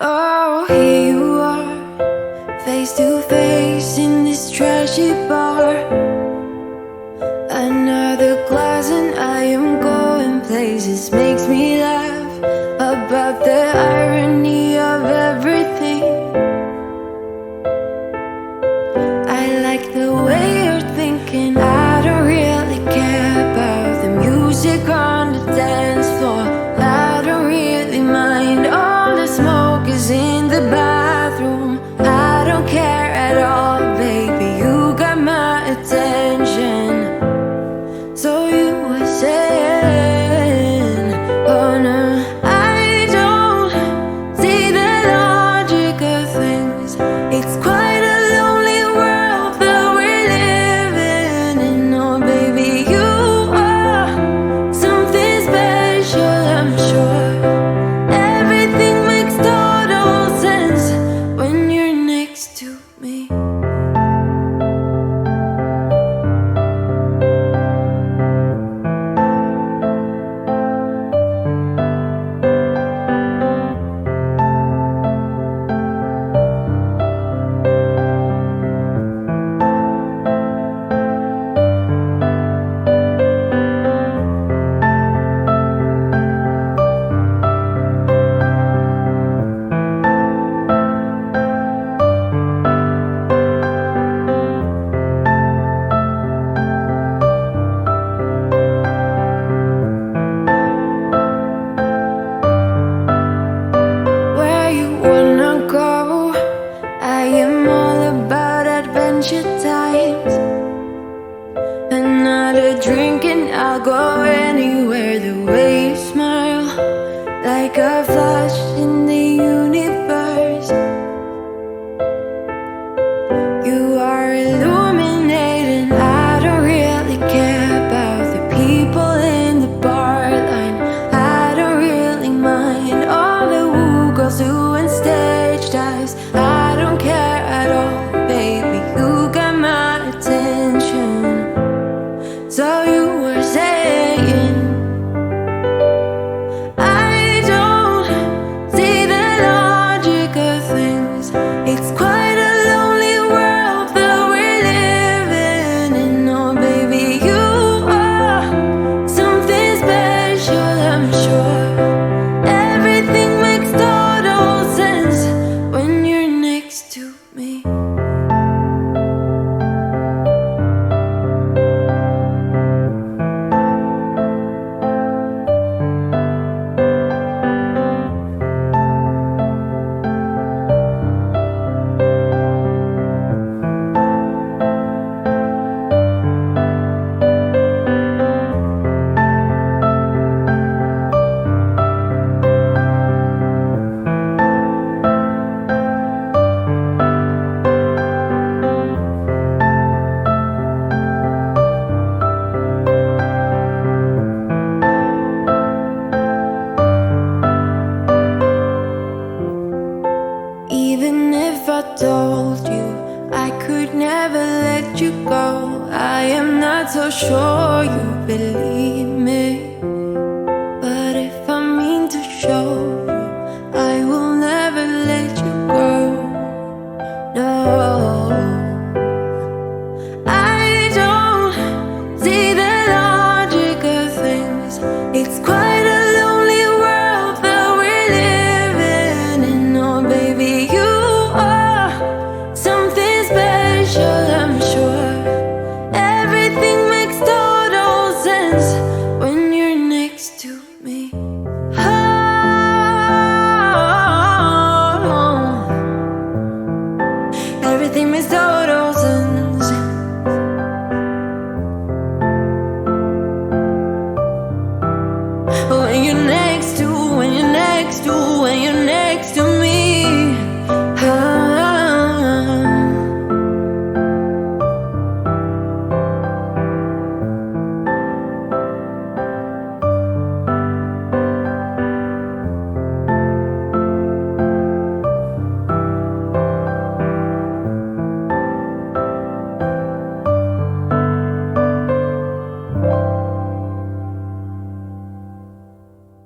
Oh, here you are, face to face in this trashy bar. Another glass and I am going places. Makes me laugh about the irony of everything. I like the way you're thinking. I don't really care about the music on the dance floor. I don't really mind. All the smoke is in the bathroom. I don't care at all, baby. You got my attention. So you were saying, oh no, I don't see the logic of things. It's quite a lonely world that we're living in. Oh baby, you are something special, I'm sure. Everything makes total sense when you're next to me. I am all about adventure times. Another drink and I'll go anywhere. The way you smile, like a flash in the universe. You are illuminating. I don't really care about the people in the bar line. I don't really mind all the woo girls doing stage dives. I don't care at all, baby. You got my attention. So you were saying, I don't see the logic of things. It's quite a lonely world that we're living in. Oh baby, you are something special, I'm sure. Everything makes total sense when you're next to me. Even if I told you I could never let you go, I am not so sure you believe me. But if I mean to show you, I will never let you go. No, I don't see the logic of things. It's quite a lonely world that we're living in. Oh baby, you are something special, I'm sure. Everything makes total sense when you're next to me. Oh, everything makes total sense when you're next to, when you're next to, when you're next to me.